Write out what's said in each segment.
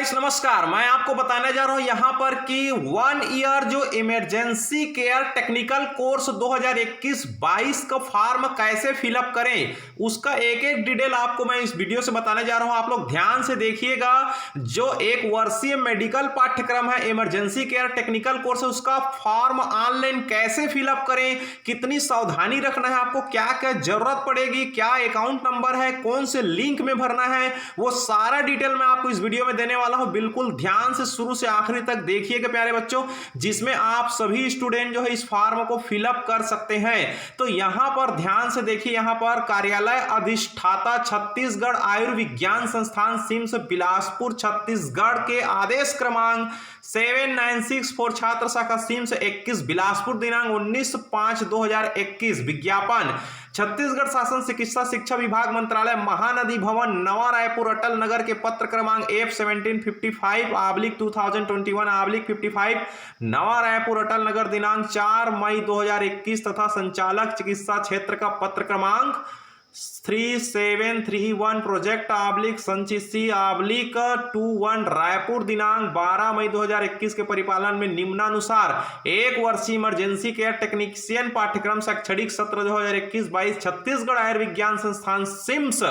नमस्कार। मैं आपको बताने जा रहा हूं यहां पर कि 1 ईयर जो इमरजेंसी केयर टेक्निकल कोर्स 2021-22 का फॉर्म कैसे फिलअप करें, उसका एक एक डिटेल आपको मैं इस वीडियो से बताने जा रहा हूं। आप लोग ध्यान से देखिएगा। जो एक वर्षीय मेडिकल पाठ्यक्रम है इमरजेंसी केयर टेक्निकल कोर्स, उसका फॉर्म ऑनलाइन कैसे फिलअप करें, कितनी सावधानी रखना है, आपको क्या क्या जरूरत पड़ेगी, क्या अकाउंट नंबर है, कौन से लिंक में भरना है, वो सारा डिटेल मैं आपको इस वीडियो में देने वाला हूं। बिल्कुल ध्यान से शुरू से आखिरी तक देखिएगा प्यारे बच्चों, जिसमें आप सभी स्टूडेंट जो है इस फॉर्म को फिलअप कर सकते हैं। तो यहां पर ध्यान से देखिए, यहां पर कार्यालय अधिष्ठाता छत्तीसगढ़ आयुर्विज्ञान संस्थान सिम्स बिलासपुर छत्तीसगढ़ के आदेश क्रमांक 7964 छात्र शाखा सिम्स 21 बिलासपुर दिनांक 19/5/2021। विज्ञापन छत्तीसगढ़ शासन चिकित्सा शिक्षा विभाग मंत्रालय महानदी भवन नवा रायपुर अटल नगर के पत्र क्रमांक F1755/2021/55 नवा रायपुर अटल नगर दिनांक 4 मई 2021 तथा संचालक चिकित्सा क्षेत्र का पत्र क्रमांक 3731 प्रोजेक्ट संचिसी/21 रायपुर दिनांक 12 मई 2021 के परिपालन में निम्नानुसार एक वर्षीय इमरजेंसी केयर टेक्नीशियन पाठ्यक्रम शैक्षणिक सत्र 2021-22 छत्तीसगढ़ आयुर्विज्ञान संस्थान सिम्स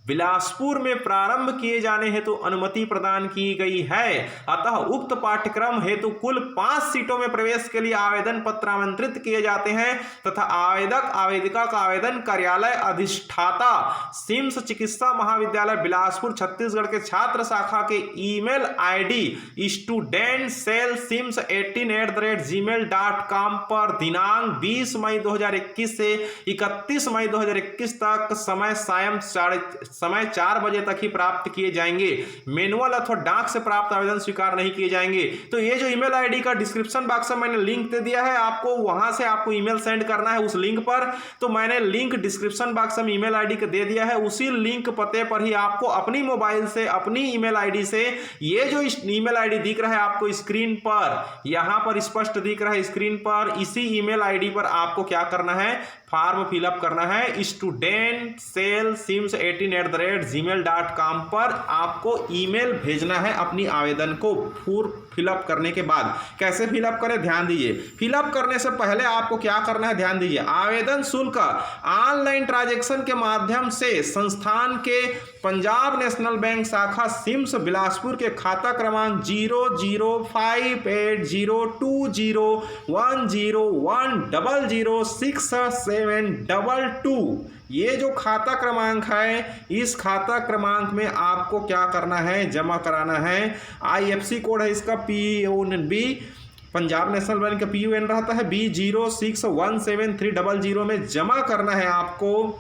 बिलासपुर में प्रारंभ किए जाने हेतु अनुमति प्रदान की गई है। अतः उक्त पाठ्यक्रम हेतु कुल 5 सीटों में प्रवेश के लिए आवेदन पत्र आमंत्रित किए जाते हैं तथा आवेदक आवेदिका का आवेदन कार्यालय अधिष्ठाता सिम्स चिकित्सा महाविद्यालय बिलासपुर छत्तीसगढ़ के छात्र शाखा के ईमेल आईडी studentcellsims18@gmail.com पर दिनांक 20 मई 2021 से 31 मई 2021 तक समय 4 बजे तक ही प्राप्त किए जाएंगे। मैनुअल अथवा डाक से प्राप्त आवेदन स्वीकार नहीं किए जाएंगे। तो ये जो ईमेल आईडी का डिस्क्रिप्शन बॉक्स में मैंने लिंक दे दिया है, आपको वहां से आपको ईमेल सेंड करना है उस लिंक पर। तो मैंने लिंक डिस्क्रिप्शन बॉक्स में ईमेल आईडी का दे दिया है। उसी लिंक पते पर ही आपको अपनी मोबाइल से अपनी ईमेल आईडी से, ये जो ईमेल आईडी दिख रहा है आपको स्क्रीन पर, यहां पर स्पष्ट दिख रहा है स्क्रीन पर, इसी ईमेल आईडी पर आपको क्या करना है, फॉर्म फिलअप करना है। studentcellsims18@gmail.com पर आपको ईमेल भेजना है अपनी आवेदन को फिलअप करने के बाद। कैसे फिलअप करें, ध्यान दीजिए। फिलअप करने से पहले आपको क्या करना है, ध्यान दीजिए। आवेदन शुल्क ऑनलाइन ट्रांजैक्शन के माध्यम से संस्थान के पंजाब नेशनल बैंक शाखा सिम्स बिलासपुर के खाता क्रमांक 00588020100672 ये जो खाता क्रमांक है, इस खाता क्रमांक में आपको क्या करना है, जमा कराना है। IFSC कोड है इसका PUNB, पंजाब नेशनल बैंक का PUN रहता है B06173000 में जमा करना है आपको।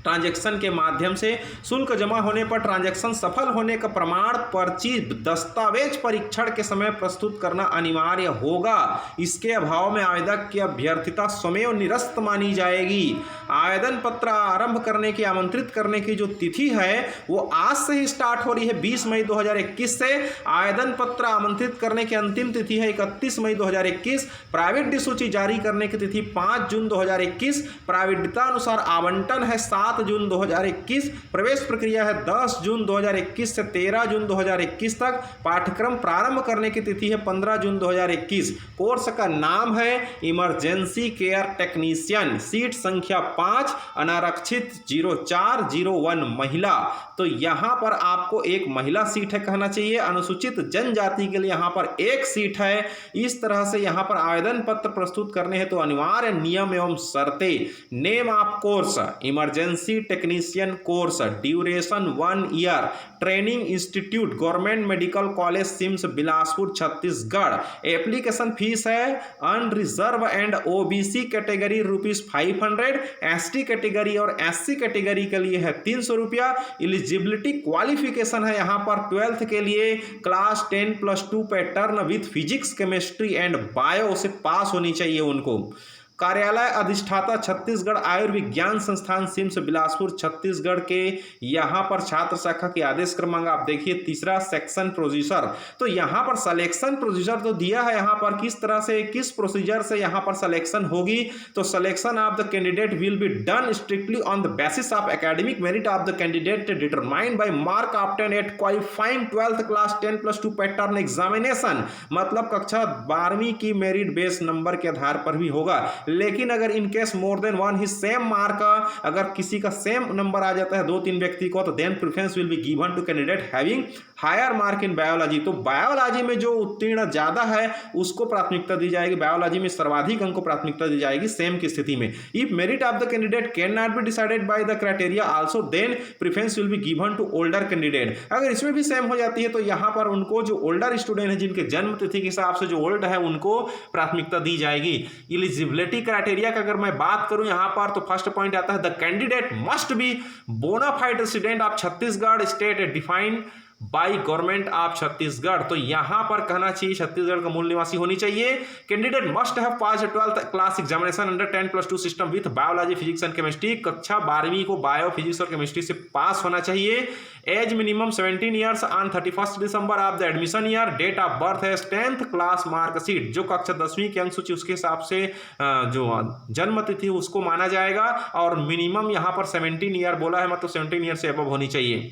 ट्रांजैक्शन के माध्यम से शुल्क जमा होने पर ट्रांजैक्शन सफल होने का प्रमाण पर्ची दस्तावेज परीक्षण के समय प्रस्तुत करना अनिवार्य होगा। इसके अभाव में आवेदक की अभ्यर्थिता स्वमेव निरस्त मानी जाएगी। आवेदन पत्र आरंभ करने की आमंत्रित करने की जो तिथि है वो आज से ही स्टार्ट हो रही है 20 मई 2021 से। आवेदन पत्र आमंत्रित करने की अंतिम तिथि है 31 मई 2021। प्राइवेट अधिसूची जारी करने की तिथि 5 जून 2021। प्राविध्यता अनुसार आवंटन है 7 जून 2021। प्रवेश प्रक्रिया है 10 जून 2021 से 13 जून 2021 तक। पाठ्यक्रम प्रारंभ करने की तिथि है 15 जून 2021। कोर्स का नाम है इमरजेंसी केयर टेक्नीशियन। सीट संख्या 5, अनारक्षित 0401 महिला। तो यहां पर आपको एक महिला सीट है कहना चाहिए। अनुसूचित जनजाति के लिए यहां पर एक सीट है। इस तरह से यहां पर आवेदन पत्र प्रस्तुत करने हैं तो अनिवार्य नियम एवं शर्तें। Name of course emergency technician course, duration 1 year, training institute government medical college CIMS Bilaspur Chhattisgarh. Application fees है unreserved and OBC category ₹500, ST category और SC कैटेगरी के लिए है 300 रुपया। एलिजिबिलिटी क्वालिफिकेशन है यहाँ पर 12th के लिए class 10+2 pattern with physics chemistry and bio से पास होनी चाहिए उनको। कार्यालय अधिष्ठाता छत्तीसगढ़ आयुर्विज्ञान संस्थान सिम्स बिलासपुर छत्तीसगढ़ के यहाँ पर छात्र शाखा के आदेश क्रमांक आप देखिए तीसरा सेक्शन प्रोसीजर। तो यहाँ पर सिलेक्शन प्रोसीजर तो दिया है, यहाँ पर किस तरह से किस प्रोसीजर से यहाँ पर सिलेक्शन होगी। तो selection of the candidate will be done strictly on the basis of academic merit of the candidate determined by mark obtain at qualifying 12th class 10+2 pattern examination. मतलब कक्षा 12वीं की मेरिट बेस नंबर के आधार पर भी होगा। लेकिन अगर in case more than one he same mark, अगर किसी का सेम नंबर आ जाता है 2-3 व्यक्ति को, तो then preference will be given to candidate having higher mark in biology. तो बायोलॉजी में जो उत्तीर्ण ज्यादा है उसको प्राथमिकता दी जाएगी, बायोलॉजी में सर्वाधिक अंक को प्राथमिकता दी जाएगी सेम की स्थिति में। If merit of the candidate can not be decided by the criteria also then preference will be given to older candidate. अगर इसमें भी सेम हो जाती है तो यहां पर उनको जो ओल्डर स्टूडेंट है, जिनके जन्म तिथि के हिसाब से जो ओल्ड है, उनको प्राथमिकता दी जाएगी। एलिजिबिलिटी क्राइटेरिया का अगर मैं बात करूं यहां पर, तो फर्स्ट पॉइंट आता है the candidate must be bonafide resident of Chhattisgarh state defined by government of Chhattisgarh. तो यहां पर कहना चाहिए छत्तीसगढ़ का मूल निवासी होनी चाहिए। Candidate must have pass 12th class examination under 10+2 system with biology physics and chemistry. कक्षा 12वीं को बायो फिजिक्स और केमिस्ट्री से पास होना चाहिए। Age minimum 17 years on 31 December of the admission year. Date of birth है 10th क्लास मार्कशीट, जो कक्षा 10वीं की अंक सूची उसके हिसाब से जो जन्म तिथि उसको माना जाएगा। और मिनिमम यहां पर 17 ईयर बोला है, मतलब 17 ईयर से अबव होनी चाहिए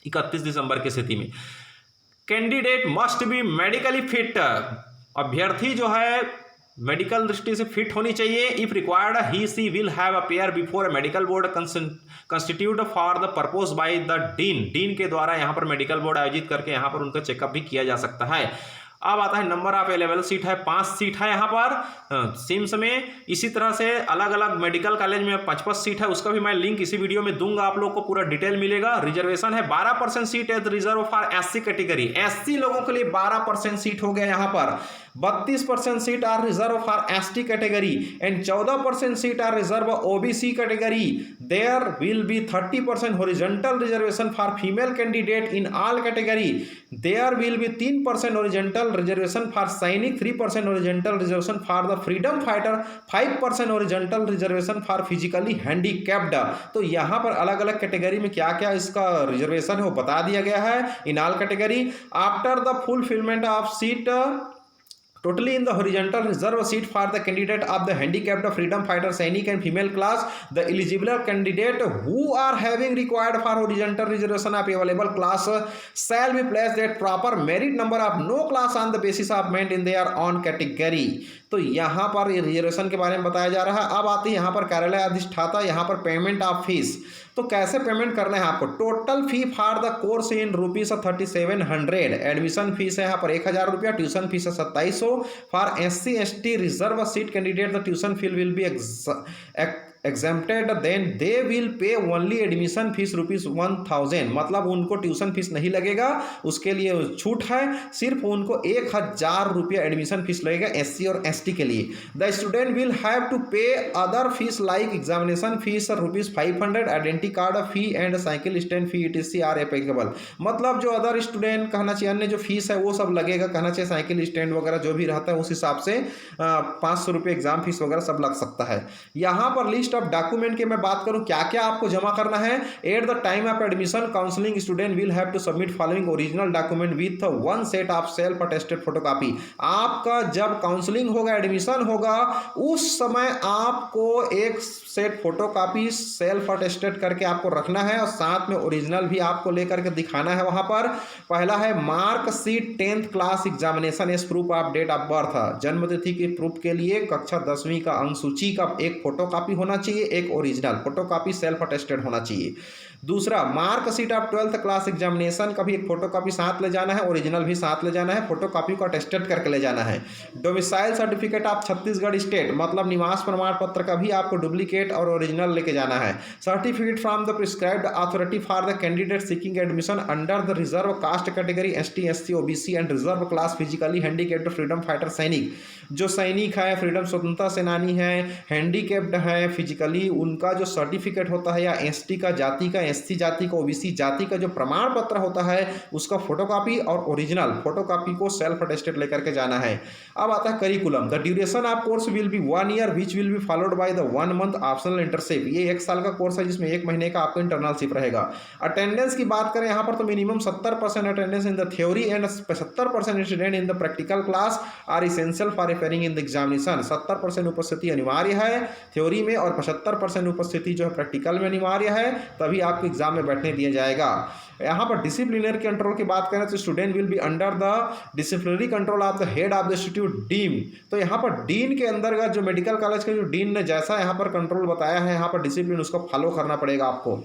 31 दिसंबर की स्थिति में। Candidate must be medically fit, अभ्यर्थी जो है मेडिकल दृष्टि से फिट होनी चाहिए। If required he she will have appear before a medical board constitute for the purpose by the dean के द्वारा यहाँ पर मेडिकल बोर्ड आयोजित करके यहाँ पर उनका चेकअप भी किया जा सकता है। अब आता है नंबर ऑफ अवेलेबल सीट है 5 सीट है यहाँ पर सिम्स में। इसी तरह से अलग अलग मेडिकल कॉलेज में 55 सीट है, उसका भी मैं लिंक इसी वीडियो में दूंगा, आप लोग को पूरा डिटेल मिलेगा। रिजर्वेशन है 12% सीट है reserve for SC category, SC लोगों के लिए 12% सीट हो गया यहाँ पर। 32% seat are reserve for ST category and 14% seat are reserve OBC category. There will be 30% horizontal reservation for female candidate in all category. There will be 3% horizontal reservation for sainik, 3% horizontal reservation for the freedom fighter, 5% horizontal reservation for physically handicapped. तो यहाँ पर अलग अलग category में क्या क्या इसका reservation है वो बता दिया गया है इन all category. After the fulfilment of seat totally in the horizontal reserve seat for the candidate of the handicapped, freedom fighter, sainik and female class, the eligible candidate who are having required for horizontal reservation of available class shall be placed at proper merit number of no class on the basis of merit in their own category। तो यहाँ पर reservation के बारे में बताया जा रहा है। अब आती है यहाँ पर कार्यालय अधिष्ठाता, यहाँ पर पेमेंट ऑफ फीस। तो कैसे पेमेंट करना है आपको। Total fee for the course in ₹3700। Admission fees है यहाँ पर 1000 रुपया, ट्यूशन फीस है 2700। For SC ST reserve seat candidate the tuition fee will be exempted, then they will pay only admission fees ₹1000। मतलब उनको ट्यूशन फीस नहीं लगेगा, उसके लिए छूट है, सिर्फ उनको 1000 रुपया एडमिशन फीस लगेगा SC और ST के लिए। The student will have to pay other fees like examination fees ₹500, identity card fee and cycle stand fee ETC are applicable. मतलब जो अदर स्टूडेंट कहना चाहिए अन्य जो फीस है वो सब लगेगा, कहना चाहिए साइकिल स्टैंड वगैरह जो भी रहता है उस हिसाब से 500 रुपये एग्जाम फीस वगैरह सब लग सकता है। यहाँ पर लिस्ट ऑफ डॉक्यूमेंट के मैं बात करूं क्या क्या आपको जमा करना है। At the time of admission counselling student will have to submit following original document with 1 set of self attested photocopy. आपका जब काउंसलिंग होगा, एडमिशन होगा, उस समय आपको एक सेट फोटोकॉपी सेल्फ अटेस्टेड करके आपको रखना है और साथ में ओरिजिनल भी आपको लेकर के दिखाना है। वहां पर पहला है mark sheet 10th class examination as proof of date of birth. जन्म तिथि के प्रूफ के लिए कक्षा 10वीं का अंक सूची का एक फोटोकॉपी होना चाहिए, एक ओरिजिनल फोटोकॉपी सेल्फ अटेस्टेड होना चाहिए। दूसरा mark sheet of 12th class examination का भी एक फोटोकॉपी साथ ले जाना है, ओरिजिनल भी साथ ले जाना है, फोटोकॉपी को अटेस्टेड करके ले जाना है। Domicile certificate of Chhattisgarh state, मतलब निवास प्रमाण पत्र का भी आपको डुप्लीकेट और ओरिजिनल लेके जाना है। Certificate from the prescribed authority for the candidate seeking admission under the reserve caste category ST SC OBC and reserve class physically handicapped freedom fighter सैनिक। जो सैनिक है, फ्रीडम स्वतंत्रता सेनानी है, हैंडीकेप्ड है फिजिकली, उनका जो सर्टिफिकेट होता है या ST का जाति का एससी जाति का, ओबीसी जाति का जो प्रमाण पत्र होता है उसका फोटोकॉपी और ओरिजिनल फोटोकॉपी को सेल्फ अटेस्टेड लेकर के जाना है। अब आता है curriculum. The duration of course will be 1 year which will be followed by the 1 month optional internship. ये 1 साल का कोर्स है जिसमें 1 महीने का आपको इंटर्नशिप रहेगा। अटेंडेंस की बात करें यहाँ पर तो minimum 70% attendance in the theory and 75% student in the practical class are essential for appearing in the examination. 70% उपस्थिति अनिवार्य है थ्योरी में और 75% उपस्थिति जो है प्रैक्टिकल में अनिवार्य है, तभी आपको एग्जाम में बैठने दिया जाएगा। यहाँ पर डिसिप्लिनरी कंट्रोल की बात करें तो student will be under the disciplinary control of the head of the institute dean. तो यहाँ पर डीन के अंतर्गत जो मेडिकल कॉलेज के जो डीन ने जैसा यहाँ पर कंट्रोल बताया है, यहाँ पर डिसिप्लिन उसको फॉलो करना पड़ेगा आपको।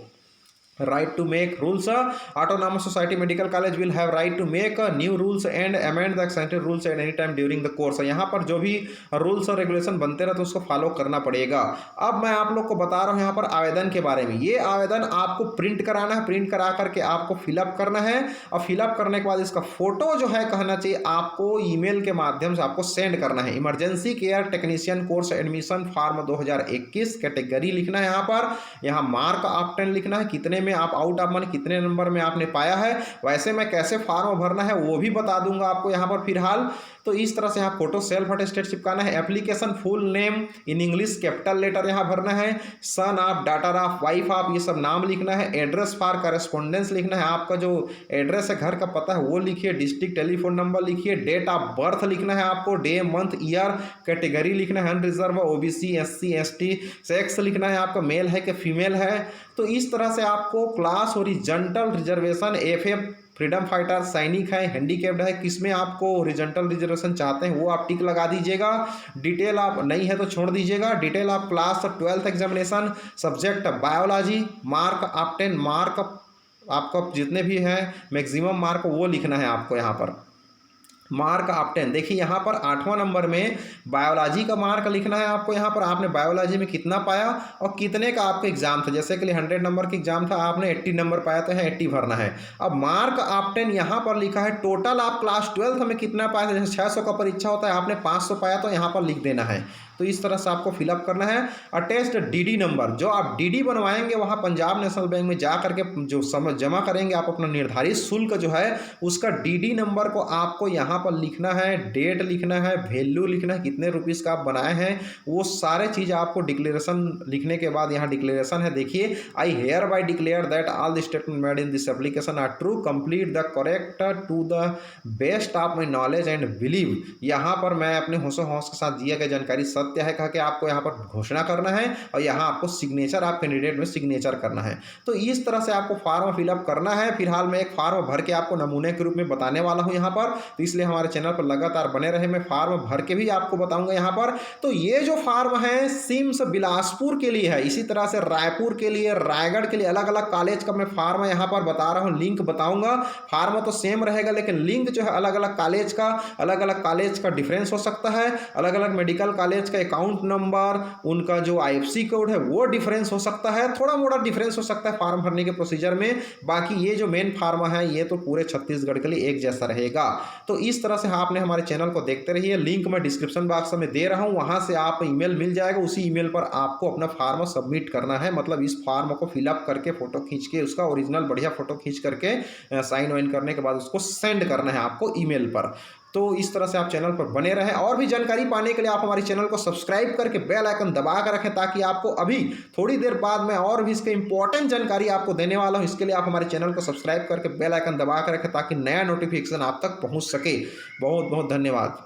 right to make rules. Autonomous Society Medical College will have right to make new rules and amend the existing rules at any time during the course. यहाँ पर जो भी रूल्स और रेगुलेशन बनते रहते हैं उसको फॉलो करना पड़ेगा। अब मैं आप लोग को बता रहा हूँ यहाँ पर आवेदन के बारे में। ये आवेदन आपको प्रिंट कराना है, प्रिंट करा करके आपको फिलअप करना है और फिलअप करने के बाद इसका फोटो जो है कहना चाहिए आपको ईमेल के माध्यम से आपको सेंड करना है। Emergency care technician course admission form 2021 category लिखना है यहाँ पर, यहाँ मार्क ऑफ 10 लिखना है, कितने में आप आउट ऑफ माने कितने नंबर में आपने पाया है। वैसे मैं कैसे फॉर्म भरना है वो भी बता दूंगा आपको यहाँ पर फिलहाल। तो इस तरह से यहाँ फोटो सेल्फ अटेस्टेड चिपकाना है। Application full name in English capital letter यहाँ भरना है, son of, daughter of, wife of, ये सब नाम लिखना है। एड्रेस फॉर करेस्पॉन्डेंस लिखना है, आपका जो एड्रेस है घर का पता है वो लिखिए, डिस्ट्रिक्ट टेलीफोन नंबर लिखिए, डेट ऑफ बर्थ लिखना है आपको, डे मंथ ईयर, कैटेगरी लिखना है unreserve, OBC SC ST, sex लिखना है आपका मेल है कि फीमेल है। तो इस तरह से आपको class horizontal reservation, FF freedom fighter, sainik है, हैंडीकैप्ड है, किसमें आपको हॉरिजॉन्टल रिजर्वेशन चाहते हैं वो आप टिक लगा दीजिएगा। डिटेल आप नहीं है तो छोड़ दीजिएगा। Detail of class 12th examination, subject biology, mark of 10, mark आपका जितने भी हैं मैक्सिमम मार्क वो लिखना है आपको यहाँ पर। मार्क ऑफ 10 देखिए यहाँ पर 8वां नंबर में बायोलॉजी का मार्क लिखना है आपको। यहाँ पर आपने बायोलॉजी में कितना पाया और कितने का आपका एग्जाम था। जैसे कि 100 नंबर का एग्जाम था, आपने 80 नंबर पाया तो है 80 भरना है। अब मार्क ऑफ 10 यहाँ पर लिखा है टोटल आप क्लास 12th में कितना पाया था। जैसे 600 का परीक्षा होता है, आपने 500 पाया तो यहाँ पर लिख देना है। तो इस तरह से आपको फिलअप करना है। अटेस्ट डीडी नंबर, जो आप डीडी बनवाएंगे वहाँ पंजाब नेशनल बैंक में जा करके जो समय जमा करेंगे आप अपना निर्धारित शुल्क जो है उसका डीडी नंबर को आपको यहाँ पर लिखना है, डेट लिखना है, वैल्यू लिखना है, कितने रुपीज़ का आप बनाए हैं वो सारे चीज़ आपको डिक्लेरेशन लिखने के बाद यहाँ डिक्लेरेशन है देखिए, I hereby declare that all the statement made in this application are true, complete the correct to the best of my knowledge and believe. यहाँ पर मैं अपने होशो हौस के साथ दिया गया जानकारी सत्य है कह के आपको यहाँ पर घोषणा करना है और यहाँ आपको सिग्नेचर आप कैंडिडेट में सिग्नेचर करना है। तो इस तरह से आपको फॉर्म फिलअप करना है। फिलहाल मैं एक फॉर्म भर के आपको नमूने के रूप में बताने वाला हूँ यहाँ पर, तो इसलिए हमारे चैनल पर लगातार बने रहे। मैं फॉर्म भर के भी आपको बताऊंगा यहाँ पर। तो ये जो फॉर्म है सिम्स बिलासपुर के लिए है, इसी तरह से रायपुर के लिए, रायगढ़ के लिए अलग अलग कॉलेज का मैं फॉर्म यहाँ पर बता रहा हूँ, लिंक बताऊंगा। फॉर्म तो सेम रहेगा लेकिन लिंक जो है अलग अलग कॉलेज का डिफरेंस हो सकता है। अलग अलग मेडिकल कॉलेज का अकाउंट नंबर, उनका जो आईएफसी कोड है वो डिफरेंस हो सकता है, थोड़ा मोड़ा डिफरेंस हो सकता है फॉर्म भरने के प्रोसीजर में। बाकी ये जो मेन फॉर्म है ये तो पूरे छत्तीसगढ़ के लिए एक जैसा रहेगा। तो इस तरह से आपने हमारे चैनल को देखते रहिए। लिंक मैं डिस्क्रिप्शन बॉक्स में दे रहा हूँ, वहां से आप ईमेल मिल जाएगा, उसी ईमेल पर आपको अपना फॉर्म सबमिट करना है। मतलब इस फॉर्म को फिलअप करके फोटो खींच के उसका ओरिजिनल बढ़िया फोटो खींच करके साइन वाइन करने के बाद उसको सेंड करना है आपको ईमेल पर। तो इस तरह से आप चैनल पर बने रहें। और भी जानकारी पाने के लिए आप हमारे चैनल को सब्सक्राइब करके बेल आइकन दबा कर रखें, ताकि आपको अभी थोड़ी देर बाद मैं और भी इसके इंपॉर्टेंट जानकारी आपको देने वाला हूं। इसके लिए आप हमारे चैनल को सब्सक्राइब करके बेल आइकन दबा कर रखें ताकि नया नोटिफिकेशन आप तक पहुंच सके। बहुत बहुत धन्यवाद।